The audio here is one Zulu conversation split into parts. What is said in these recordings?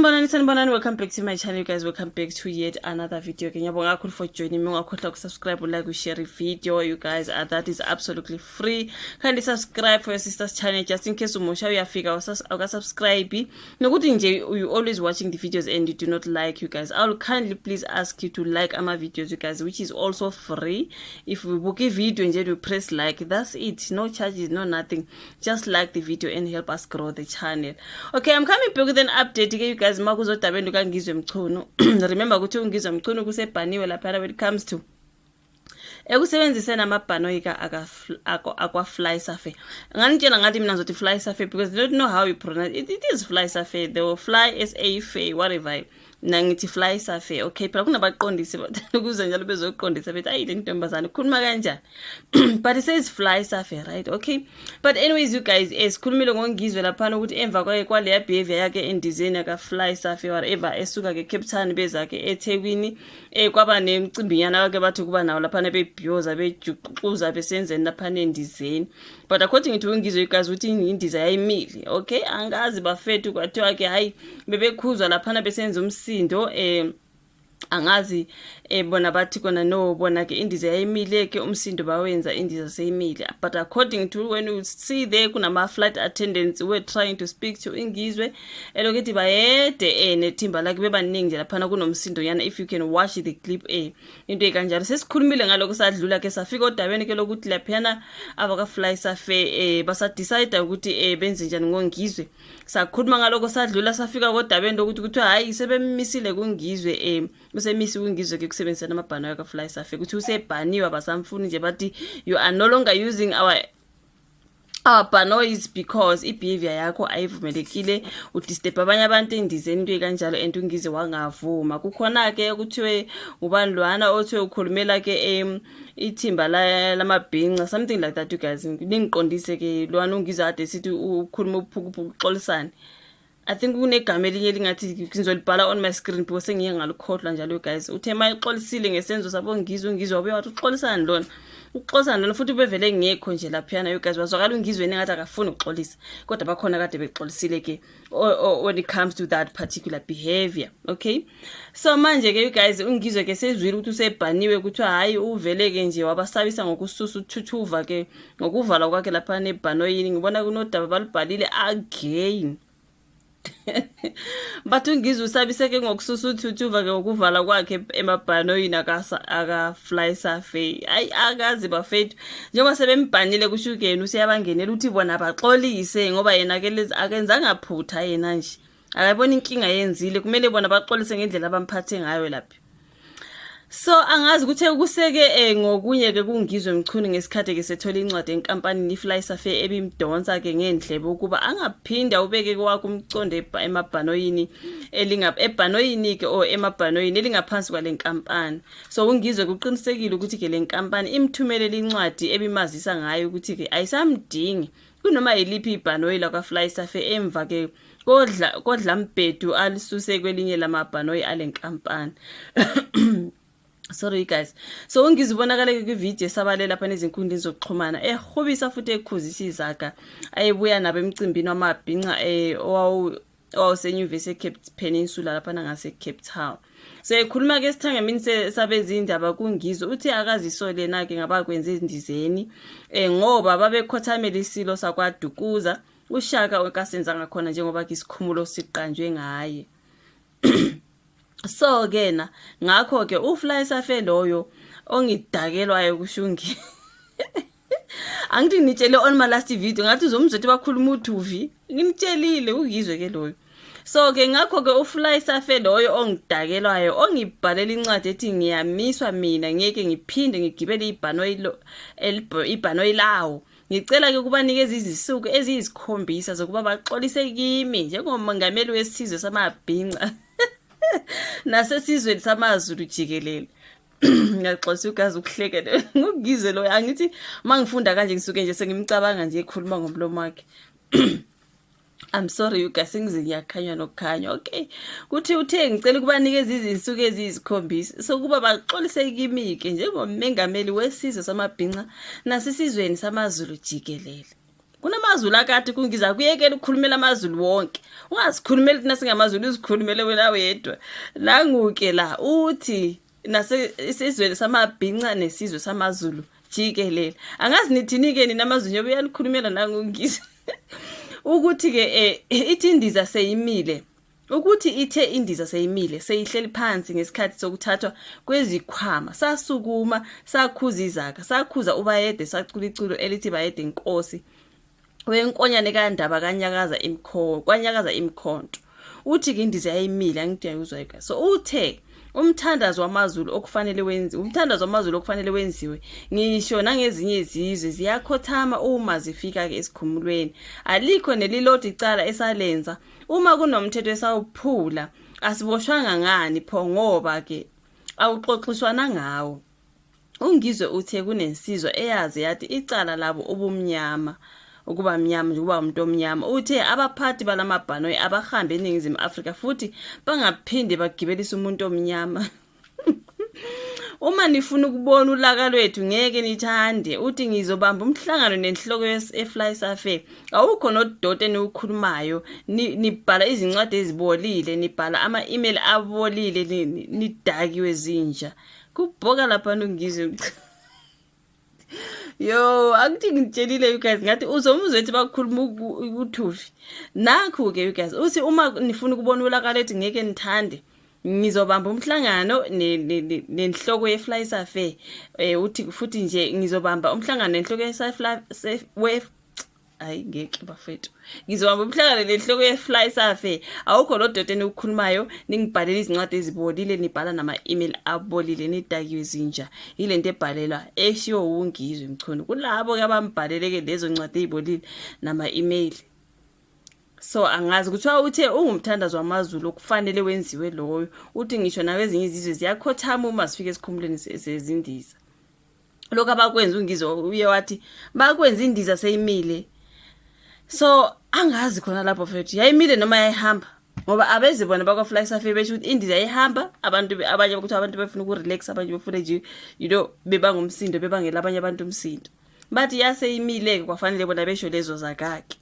Sanibonani, welcome back to my channel, you guys. Welcome back to yet another video. Ngiyabonga kakhulu for joining me. Ungakhohlwa subscribe, like, share video, you guys. That is absolutely free. Kindly subscribe for your sister's channel just in case umusha uyafika subscribe. Nokuthi nje you always watching the videos and you do not like, you guys. I will kindly please ask you to like my videos, you guys, which is also free. If we book a video and you press like, that's it. No charges, no nothing. Just like the video and help us grow the channel. Okay, I'm coming back with an update, you guys. Makuzodabeni kangizwe mchunu. Remember ukuthi ungizwe mchunu kusebhaniwe lapha when it comes to ekusebenzisena amabhanoyi akwa fly safe. Nganitshela ngathi mina ngizothi fly safe because they don't know how you pronounce it. It is fly safe. They will fly sa whatever. Nangithi fly safe. Okay, phela kunabaqondisi ukuze njalo bezoqondisa bethi ayi le ntombazana ukhuluma kanjani. But it says fly safe, right? Okay, but anyways, you guys, esikhulumile ngongizwe lapha ukuthi emva kwale behavior yakhe endizeni aka fly safe whatever esuka ke Cape Town beza ke eThekwini kwaba nemcimbinyana wake bathi kuba nawo lapha bebhiyoza bejuquza besenzeni lapha endizeni. But according to ungizwe, you guys, ukuthi indiza yayimile. Okay, angazi bafethu kwathiwa ke hayi bebekhuzwa lapha besenza umsindo angazi bona bathi kona no bona ke indiza yayimile ke umsindo bawenza indiza seyimile. But according to when you see there kunama flight attendants were trying to speak to ingizwe elokuthi bayede nethimba like bebaningi nje lapha kunomsindo yana. If you can watch the clip into ekanjalo sesikhulumile ngaloko sadlula ke safika odabeni ke lokuthi laphana abaka fly safe basa decide ukuthi benze njani ngongizwe. Sakhuluma ngaloko sadlula safika kodabeni lokuthi kuthiwa hayi sebemisile kungizwe usemisi kungizwe ke kusebenzisana amabhanoyi aka fly safe ukuthi usebhaniwe abasamfuni nje bathi you are no longer using our bhanoyis because ibehavior yakho ayivumelekile udisturb abanye abantu endizeni into ekanjalo and ungizwe wangavuma. Kukhona ke ukuthiwe ubani lwana othiwe ukhulumela ke ithimba lamabhinqa something like that, you guys. Ningiqondise ke lwana ungizwe ade sithi ukhuluma ukuxolisana. I think kunegama elinye lingathi ngizolibhala on my screen because sengiye ngalukhohlwa njalo, guys. Uthe mayixolisile ngesenzo sabo ngizwe wabe wathi uxolisana lona. Uxolisana lona futhi ubevele ngekho nje laphana, you guys. Wazwakala ungizweni ngathi akafuni ukuxolisa kodwa bakhona kade bexolisile ke when it comes to that particular behavior. Okay, so manje ke, you guys, ungizwe ke sezwile ukuthi usebhaniwe kuthiwa hayi uvele ke nje wabasabisa ngokususa uthuthuva ke ngokuvala kwakhe lapha nebhanoyini. Ngibona kunodaba balibhalile again. But ungizwe usabiseke ngokususa uthuthuva ke ngokuvala kwakhe emabhanoyini aka fly safe. Ayi akazi bafethu njengoba sebembhanile kusho ukena useyabangenela uthi bona abaxolise ngoba yena ke lezi akenzanga phutha yena nje akayibona inkinga yenzile, kumele bona baxolise ngendlela abamphathe ngayo lapha. So angazi ukuthi kuseke ngokunye ke kungizwe mchunu ngesikhathi ke sethola incwadi enkampani iFly Safe ebimdonsa ke ngendlebe ukuba angaphinda ubeke kwakho umconde emabhanoyini ebhanoyini ke emabhanoyini elingaphansi kwale nkampani. So ungizwe kuqinisekile ukuthi ke le nkampani imthumelele incwadi ebimazisa ngayo ukuthi ke ayisamdingi kunoma yiliphi ibhanoyi la kwaFly Safe emva ke kodla mbhedu alisuse kwelinye lamabhanoyi ale nkampani. Sorry, guys. So ungizibonakala ke video sabalela lapha nezinkundleni zokuxhumana ehobisa futhi ekhuzisa izaga ayibuya nabe emcimbini wamabhinqa owawusenyuvesi eCape Peninsula lapha ngase Cape Town. So ekhuluma ke sithangemini sabezindaba kungizwe uthi akazisole nake ngabakwenza endizeni ngoba babekhothamela isilo sakwaDukuza uShaka okasenza ngakhona njengoba isikhumulo siqanjwe ngaye. So kena ngakho ke uFly Safe loyo ongidakelwayo kushungi angithi nitshele on my last video ngathi uzomzwethi bakhuluma uTuvi ngimtshelile ungizwe ke loyo. So ke ngakho ke uFly Safe loyo ongidakelwayo ongibhalela incwadi ethi ngiyamiswa mina ngeke ngiphinde ngigibele ibhanoyi lawo. Ngicela ke kubanikeza izisuku eziyisikhombisa zokuba baxolise kimi njengomongameli wesizwe samabhinqa nasesizweni samaZulu jikelele. Ngiyaxolisa ugazi ukuhleka ngokugizwe lo angithi mangifunda kanje ngisuke nje sengimcabanga nje ekhuluma ngomlomo wakhe. I'm sorry, you guys, ngiyakhanya nokukhanya. Okay, kuthi uthe ngicela kubanikeza izinsuku eziyisikhombisa sokuba baxolise kimi ke njengomengameli wesizwe samabhinqa nasesizweni samaZulu jikelele. kunamazulu akade kungiza kuyekela ukukhulumela amazulu wonke, ungasikhulumeli thina singamazulu, uzikhulumele wena wedwa. Nanguke la uthi isizwe samabhinca nesizwe samazulu jikelele, angazi nithini-ke nina amazulu nyobe uyalikhulumela nangungiza ukuthi-ke ithi indiza seyimile, ukuthi ithe indiza seyimile, seyihleli phansi ngesikhathi sokuthathwa kwezikhwama, sasukuma, sakhuza izaka, sakhuza uBayede, sacula iculo elithi Bayede Nkosi wenkonyane kaNdaba kwanyakaza imkhonto. Uthi-ke indiza yayimile, angithi ayuzwa ika. So uthe umthandazo wamazulu okufanele wenziwe ngisho nangezinye izizwe ziyakhothama uma zifika-ke esikhumulweni. Alikho nelilodwa icala esalenza uma kunomthetho esawuphula, asiboshwanga ngani pho ngoba-ke awuxoxiswana ngawo. Ungizwe uthe kunensizwa eyazi yathi icala labo ubumnyama, ukuba mnyama nje, ukuba umuntu omnyama. Uthe abaphathi balamabhanoyi abahambe eNingizimu Afrika futhi bangaphinde bagibelisa umuntu omnyama. Uma nifuna ukubona ulaka lwethu ngeke nithande. Uthi ngizobamba umhlangano nenhloko ye-Fly Safair. Awukho nododo eniwukhulumayo, nibhala izincwadi ezibolile, nibhala ama-email abolile, nidakiwe zinja. Kubhoka lapha Ngizwe. Yo, akuthi ngitshelile you guys ngathi uzomuzwethi bakukhuluma ukuthufi. Nakho-ke you guys uthi uma nifuna ukubona ulaka lethu ngeke nithande, ngizobamba umhlangano nenhloko ye-Fly Safair. Uthi futhi nje ngizobamba umhlangano nenhloko ye-Fly ayi ngeke bafethu, ngizobamba umhlangano nenhloko ye-Fly Safair. Awukho lododo eniwukhulumayo, ningibhalele izincwadi ezibolile, nibhala nama-email abolile, nidakiwe zinja. Yilento ebhalela eshiwo uNgizwe Mchunu kulabo-ke abambhaleleke lezo ncwadi ezibolile nama-email. So angazi kuthiwa uthe ungumthandazo wamazulu okufanele wenziwe loyo. Uthi ngisho nawezinye izizwe ziyakhothama uma zifika esikhumulweni sezindiza. Lokho abakwenza uNgizwe uye wathi bakwenza indiza seyimile. So angazi khona lapho mfethu yayimile noma yayihamba, ngoba abeze bona bakwa-Fly Safair besho ukuthi indiza yayihamba, abanye ukuthi abantu befuna ukurelax, abanye befuna nje bebanga umsindo, bebangela abanye abantu umsindo. Bathi yaseyimile-ke kwafanele bona besho lezo zakake.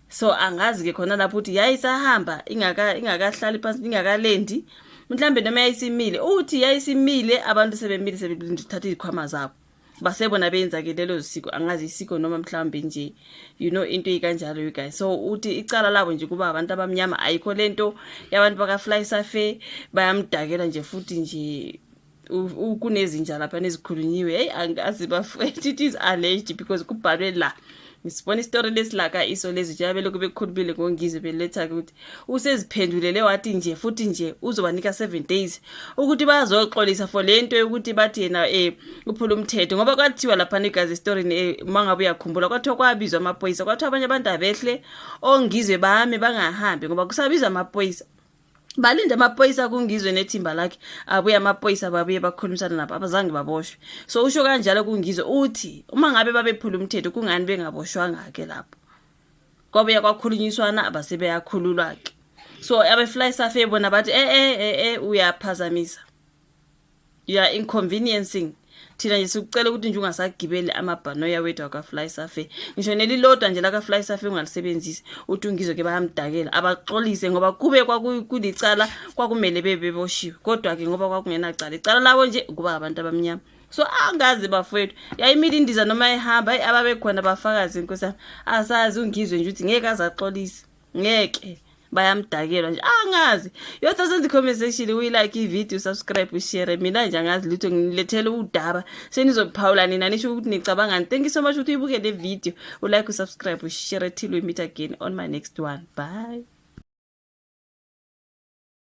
So angazi-ke khona lapho ukuthi yayisahamba ingakahlali phansi, ingakalendi, mhlambe noma yayisimile. Uthi yayisimile, abantu sebemile, sebelinde uthatha izikhwama zabo, basebona benza-ke lelo siko. Angazi isiko noma mhlambe nje into eyikanjalo you guys. So uthi icala labo nje kuba abantu abamnyama, ayikho lento yabantu baka-Fly Safair bayamdakela nje futhi nje kunezinja lapha nezikhulunyiwe. Hey, angazi bafethu, it is alleged because kubhalwe la. Ngisibona istory lesilaka iso lezi nje abelokhu bekhulubile ngoNgizwe beletha ukuthi useziphendulele wathi nje futhi nje uzobanika 7 days ukuthi bazoxolisa for lento yokuthi bathi yena uphula umthetho. Ngoba kwathiwa lapha negazi story mangabe uyakhumbula kwathiwa kwabizwa amaphoyisa, kwathiwa abanye abantu abehle oNgizwe bami bangahambi ngoba kusabizwa amaphoyisa. Balinda amaphoyisa kuNgizwe nethimba lakhe, abuye amaphoyisa babuye bakhulumisana nabo, abazange baboshwe. So usho kanjalo kuNgizwe uthi uma ngabe babephula umthetho kungani bengaboshwanga-ke lapho, ngoba yakwakhulunyiswana abasebeyakhululwa-ke. So abe-Fly Safair bona bathi uyaphazamisa, you are inconveniencing thina nje sikucela ukuthi nje ungasagibeli amabhanoya wethu akwa-Fly Safair. Ngisho nelilodwa nje laka-Fly Safair ungalisebenzisi. Uthi uNgizwe-ke bayamdakela abaxolise ngoba kube kulicala kwakumele beboshiwe, kodwa-ke ngoba kwakungenacala icala labo nje kuba abantu abamnyama. So angazi bafowethu yayimile indiza noma yayihamba, ababekhona bafakazi nkosana asazi uNgizwe nje ukuthi ngeke azaxolise, ngeke bayamdakela nje. Angazi your thoughts in the comment section. We like i-video, subscribe, share. Mina nje angazi lutho, ngilethele udaba senizophawula nina nisho ukuthi nicabangani. Thank you so much ukuthi uyibuke le video, ulike, usubscribe, ushare till we meet again on my next one. Bye.